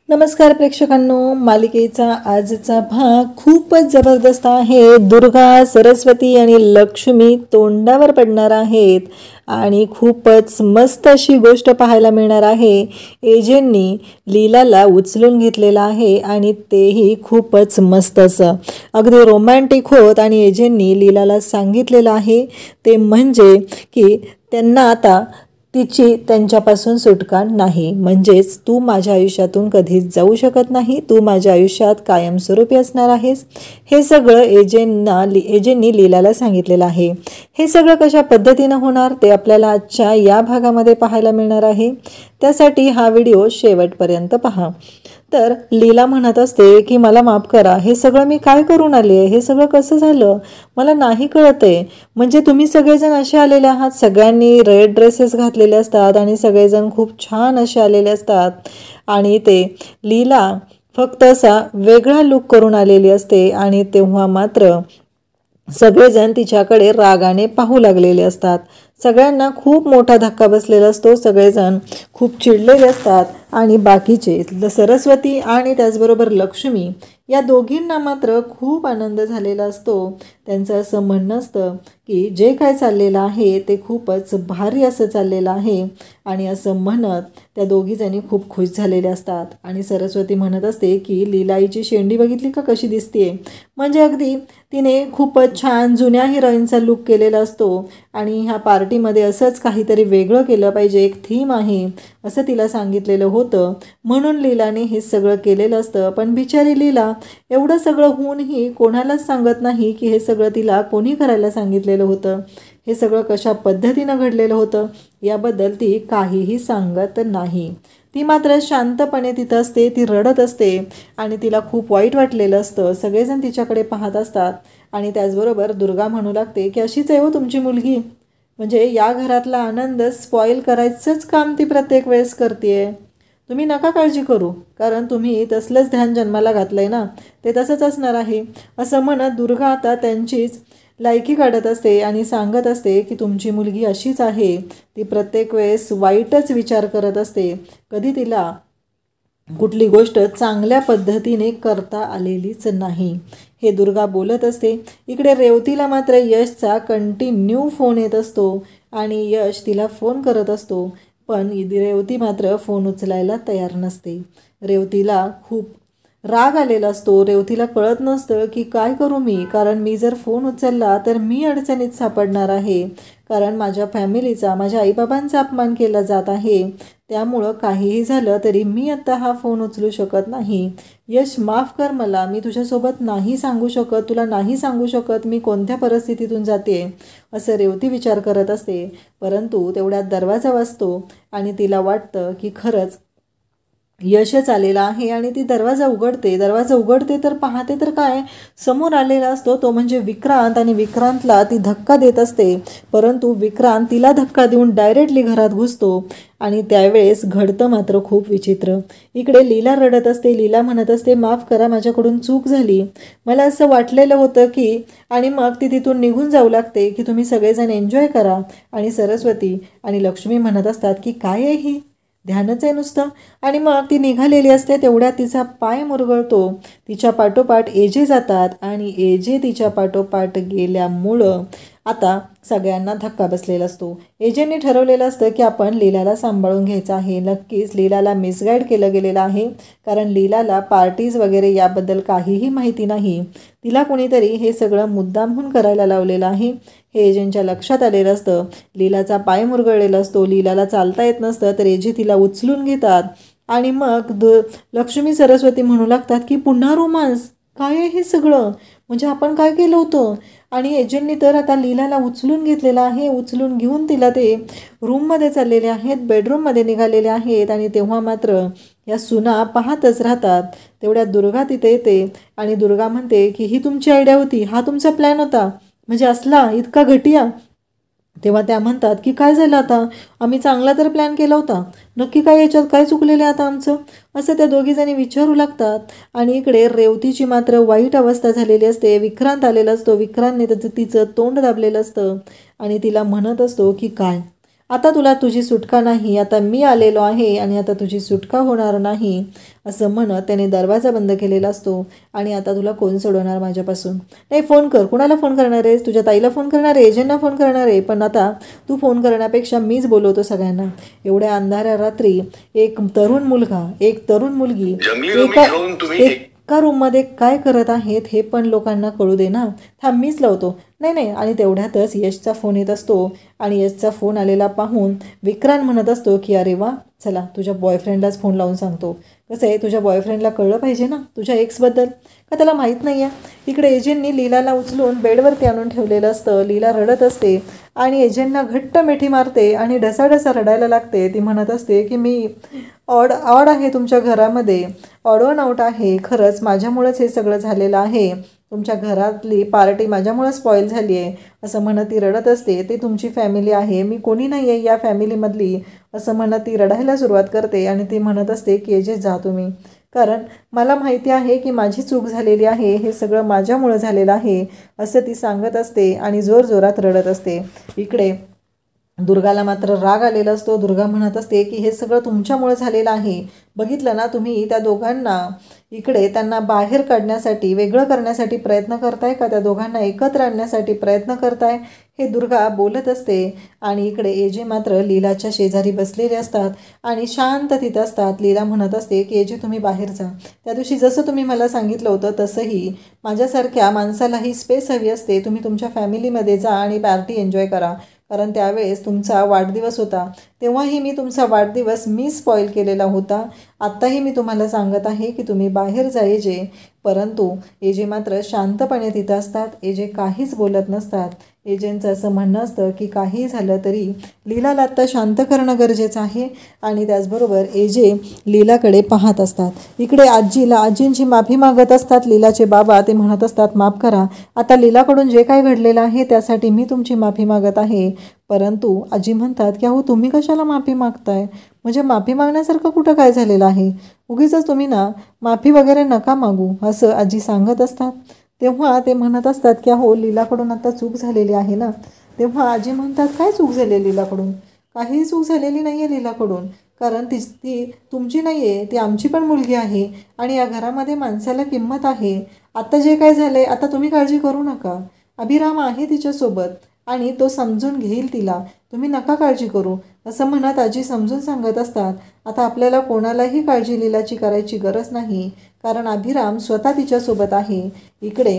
नमस्कार प्रेक्षकांनो, मालिकेचा आजचा भाग खूपच जबरदस्त आहे। दुर्गा, सरस्वती आणि लक्ष्मी तोंडावर पडणार आहेत आणि खूपच मस्त अशी गोष्ट पाहायला मिळणार आहे। एजेंनी लीलाला उचलून घेतलेला आहे आणि तेही खूपच मस्त असं अगदी रोमॅन्टिक होत आणि एजेंनी लीलाला सांगितलेलं आहे ते म्हणजे की त्यांना आता तिची त्यांच्यापासून सुटका नाही, म्हणजेच तू माझ्या आयुष्यातून कधीच जाऊ शकत नाही, तू माझ्या आयुष्यात कायमस्वरूपी असणार आहेस। हे सगळं एजेंनी लीलाला सांगितलेलं आहे। हे सगळं कशा पद्धतीनं होणार ते आपल्याला आजच्या या भागामध्ये पाहायला मिळणार आहे। त्यासाठी हा व्हिडिओ शेवटपर्यंत पहा। तर लीला म्हणत असते की मला माफ करा, हे सगळं मी काय करून आले, हे सगळं कसं झालं मला नाही कळत आहे। म्हणजे तुम्ही सगळेजण असे आलेले आहात, सगळ्यांनी रेड ड्रेसेस घातलेले असतात आणि सगळेजण खूप छान असे आलेले असतात आणि ते लीला फक्त असा वेगळा लुक करून आलेली असते आणि तेव्हा मात्र सगळेजण तिच्याकडे रागाने पाहू लागलेले असतात। सगळ्यांना खूप मोठा धक्का बसलेला असतो, सगळेजण खूप चिडलेले असतात आणि बाकीचे सरस्वती आणि त्याचबरोबर लक्ष्मी या दोघींना मात्र खूप आनंद झालेला असतो। त्यांचं असं म्हणणं असतं की जे काय चाललेलं आहे ते खूपच भारी असं चाललेलं आहे आणि असं म्हणत त्या दोघीजणी खूप खुश झालेल्या असतात आणि सरस्वती म्हणत असते की लीलाईची शेंडी बघितली का कशी दिसते, म्हणजे अगदी तिने खूपच छान जुन्या हिरोईनचा लुक केलेला असतो आणि ह्या पार्टीमध्ये असंच काहीतरी वेगळं केलं पाहिजे, एक थीम आहे असं तिला सांगितलेलं होतं, म्हणून लीलाने हे सगळं केलेलं असतं। पण बिचारी लीला एवढं सगळं होऊनही कोणालाच सांगत नाही की हे सगळं तिला कोणी करायला सांगितलेलं होतं, हे सगळं कशा पद्धतीनं घडलेलं होतं याबद्दल ती काहीही सांगत नाही। ती मात्र शांतपणे तिथं असते, ती रडत असते आणि तिला खूप वाईट वाटलेलं असतं। सगळेजण तिच्याकडे पाहत असतात आणि त्याचबरोबर दुर्गा म्हणू लागते की अशीच आहे हो तुमची मुलगी, म्हणजे या घरातला आनंद स्पॉईल करायचंच काम ती प्रत्येक वेळेस करते। तुम्ही नका काळजी करू, कारण तुम्ही तसलंच ध्यान जन्माला घातलं आहे ना, ते तसंच असणार आहे असं म्हणत दुर्गा आता त्यांचीच लायकी काढत असते आणि सांगत असते की तुमची मुलगी अशीच आहे, ती प्रत्येक वेळेस वाईटच विचार करत असते, कधी तिला कुठली गोष्ट चांगल्या पद्धतीने करता आलेलीच नाही, हे दुर्गा बोलत असते। इकडे रेवतीला मात्र यशचा कंटिन्यू फोन येत असतो आणि यश तिला फोन करत असतो, पण रेवती मात्र फोन उचलायला तयार नसते। रेवतीला खूप राग आलेला असतो, रेवतीला कळत नसतं की काय करू मी, कारण मी जर फोन उचलला तर मी अडचणीत सापडणार आहे, कारण माझ्या फॅमिलीचा, माझ्या आईबाबांचा अपमान केला जात आहे, त्यामुळं काहीही झालं तरी मी आता हा फोन उचलू शकत नाही। यश माफ कर मला, मी तुझ्यासोबत नाही सांगू शकत, तुला नाही सांगू शकत मी कोणत्या परिस्थितीतून जाते असं रेवती विचार करत असते। परंतु तेवढ्यात दरवाजा वाजतो आणि तिला वाटतं की खरंच यशच आलेला आहे आणि ती दरवाजा उघडते तर पाहते तर काय समोर आलेला असतो तो म्हणजे विक्रांत आणि विक्रांतला ती धक्का देत असते, परंतु विक्रांत तिला धक्का देऊन डायरेक्टली घरात घुसतो आणि त्यावेळेस घडतं मात्र खूप विचित्र। इकडे लीला रडत असते, लीला म्हणत असते माफ करा, माझ्याकडून चूक झाली, मला असं वाटलेलं होतं की, आणि मग ती तिथून निघून जाऊ लागते की तुम्ही सगळेजण एन्जॉय करा आणि सरस्वती आणि लक्ष्मी म्हणत असतात की काय आहे ही, ध्यानच आहे नुसतं, आणि मग ती निघालेली असते। तेवढ्यात तिचा पाय मुरगळतो, तिच्या पाठोपाठ एजे जातात आणि एजे तिच्या पाठोपाठ गेल्यामुळं आता सगळ्यांना धक्का बसलेला असतो। एजेंनी ठरवलेलं असतं की आपण लीलाला सांभाळून घ्यायचं आहे। नक्कीच लीलाला मिसगाईड केलं गेलेलं आहे, कारण लीलाला पार्टीज वगैरे याबद्दल काहीही माहिती नाही, तिला कोणीतरी हे सगळं मुद्दामहून करायला लावलेलं आहे, हे एजेंटच्या लक्षात आलेलं असतं। लीलाचा पाय मुरगळलेला असतो, लीलाला चालता येत नसतं, तर एजे तिला उचलून घेतात आणि मग लक्ष्मी सरस्वती म्हणू लागतात की पुन्हा रोमांस, काय आहे हे सगळं, म्हणजे आपण काय केलं होतं, आणि एजंटनी तर आता लीलाला उचलून घेतलेलं आहे, उचलून घेऊन तिला ते रूममध्ये चाललेले आहेत, बेडरूममध्ये निघालेले आहेत आणि तेव्हा मात्र या सुना पाहतच राहतात। तेवढ्यात दुर्गा तिथे येते आणि दुर्गा म्हणते की ही तुमची आयडिया होती, हा तुमचा प्लॅन होता, म्हणजे असला इतका घटिया। तेव्हा त्या म्हणतात की काय झालं आता, आम्ही चांगला तर प्लॅन केला होता, नक्की काय याच्यात काय चुकलेलं आहे आता आमचं, असं त्या दोघीजणी विचारू लागतात। आणि इकडे रेवतीची मात्र वाईट अवस्था झालेली असते, विक्रांत आलेला असतो, विक्रांतने तिचं तोंड दाबलेलं असतं आणि तिला म्हणत असतो की काय आता तुला तुझी सुटका नाही, आता मी आलेलो आहे आणि आता तुझी सुटका होणार नाही असं म्हणत त्याने दरवाजा बंद केलेला असतो. आणि आता तुला कोण सोडवणार माझ्यापासून? नाही, फोन कर. कुणाला फोन करणार आहेस? तुझ्या ताईला फोन करणार आहे, एजंटना फोन करणार आहे? पण आता तू फोन करण्यापेक्षा मीच बोलवतो सगळ्यांना. एवढ्या अंधाऱ्या रात्री एक तरुण मुलगा, एक तरुण मुलगी एका रूममध्ये काय करत आहेत हे पण लोकांना कळू दे ना. थांब, मीच लावतो. नाही नाही. आणि तेवढ्यातच यशचा फोन येत असतो आणि यशचा फोन आलेला पाहून विक्रांत म्हणत असतो की अरे वा, चला तुझ्या बॉयफ्रेंडलाच फोन लावून सांगतो. कसं आहे, तुझ्या बॉयफ्रेंडला कळलं पाहिजे ना तुझ्या एक्सबद्दल, का त्याला माहीत नाही आहे. इकडे एजंटनी लीलाला उचलून बेडवरती आणून ठेवलेलं असतं. लीला रडत असते आणि एजंटना घट्ट मिठी मारते आणि ढसाढसा रडायला लागते. ती म्हणत असते की मी ऑड आहे तुमच्या घरामध्ये, ऑड ऑन आउट आहे. खरंच माझ्यामुळंच हे सगळं झालेलं आहे. तुमच्या घरातली पार्टी माझ्यामुळं स्पॉईल झाली आहे असं म्हणत ती रडत असते. ते तुमची फॅमिली आहे, मी कोणी नाही आहे या फॅमिलीमधली असं म्हणत ती रडायला सुरुवात करते. आणि ती म्हणत असते की एजे जा तुम्ही, कारण मला माहिती आहे की माझी चूक झालेली आहे, हे सगळं माझ्यामुळं झालेलं आहे असं ती सांगत असते आणि जोरजोरात रडत असते. इकडे दुर्गाला मात्र राग आलेला असतो. दुर्गा म्हणत असते की हे सगळं तुमच्यामुळे झालेलं आहे. बघितलं ना तुम्ही त्या दोघांना, इकडे त्यांना बाहेर काढण्यासाठी, वेगळं करण्यासाठी प्रयत्न करताय का, त्या दोघांना एकत्र आणण्यासाठी प्रयत्न करताय, हे दुर्गा बोलत असते. आणि इकडे एजे मात्र लीलाच्या शेजारी बसलेले असतात आणि शांत तिथं असतात. लीला म्हणत असते की एजे तुम्ही बाहेर जा. त्या दिवशी जसं तुम्ही मला सांगितलं होतं तसंही माझ्यासारख्या माणसालाही स्पेस हवी असते. तुम्ही तुमच्या फॅमिलीमध्ये जा आणि पार्टी एन्जॉय करा, कारण त्यावेळेस तुमचा वाढदिवस होता, तेव्हाही मी तुमचा वाढदिवस स्पॉईल केलेला होता. आत्ताही मी तुम्हाला सांगत आहे की तुम्ही बाहेर जा एजे. परंतु एजे मात्र शांतपणे तिथं असतात. एजे काहीच बोलत नसतात. एजेंचं असं म्हणणं असतं की काहीही झालं तरी लीलाला आत्ता शांत करणं गरजेचं आहे. आणि त्याचबरोबर एजे लीलाकडे पाहत असतात. इकडे आजींची माफी मागत असतात लीलाचे बाबा. ते म्हणत असतात माफ करा, आता लीलाकडून जे काय घडलेलं आहे त्यासाठी मी तुमची माफी मागत आहे. परंतु आजी म्हणतात की अहो तुम्ही कशाला माफी मागताय, म्हणजे माफी मागण्यासारखं कुठं काय झालेलं आहे, उगीच तुम्ही ना माफी वगैरे नका मागू असं आजी सांगत असतात. तेव्हा ते म्हणत असतात की अहो लीलाकडून आता चूक झालेली आहे ना. तेव्हा आजी म्हणतात काय चूक झाली लीलाकडून? काहीही चूक झालेली नाही आहे लीलाकडून, कारण ती तुमची नाही आहे, ती आमची पण मुलगी आहे आणि या घरामध्ये माणसाला किंमत आहे. आता जे काय झालं आहे आता तुम्ही काळजी करू नका, अभिराम आहे तिच्यासोबत आणि तो समजून घेईल तिला, तुम्ही नका काळजी करू असं म्हणत आजी समजून सांगत असतात. आता आपल्याला कोणालाही काळजी लीलाची करायची गरज नाही, कारण अभिराम स्वतः तिच्यासोबत आहे. इकडे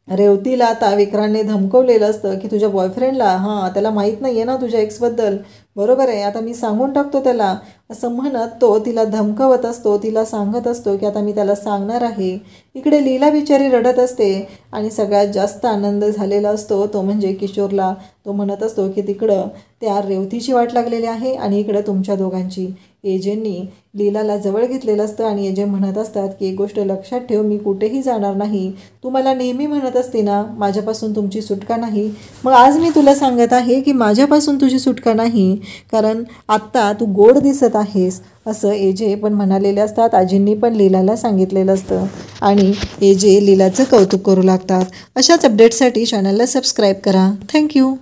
रेवतीला आता विक्रांतने धमकवलेलं असतं की तुझ्या बॉयफ्रेंडला, हां त्याला माहीत नाही आहे ना तुझ्या एक्सबद्दल, बरोबर आहे, आता मी सांगून टाकतो त्याला असं म्हणत तो तिला धमकवत असतो. तिला सांगत असतो की आता मी त्याला सांगणार आहे. इकडे लीला बिचारी रडत असते आणि सगळ्यात जास्त आनंद झालेला असतो तो म्हणजे किशोरला. तो म्हणत असतो की तिकडं त्या रेवतीची वाट लागलेली आहे आणि इकडं तुमच्या दोघांची. एजेंनी लीलाला जवळ घेतलेलं असतं आणि एजे म्हणत असतात की एक गोष्ट लक्षात ठेव, मी कुठेही जाणार नाही. तू मला नेहमी म्हणत असते ना माझ्यापासून तुमची सुटका नाही, मग आज मी तुला सांगत आहे की माझ्यापासून तुझी सुटका नाही, कारण आत्ता तू गोड दिसत आहेस असं एजे पण म्हणालेले असतात. आजींनी पण लीलाला सांगितलेलं असतं आणि एजे लीलाचं कौतुक करू लागतात. अशाच अपडेट्ससाठी चॅनलला सबस्क्राईब करा. थँक्यू.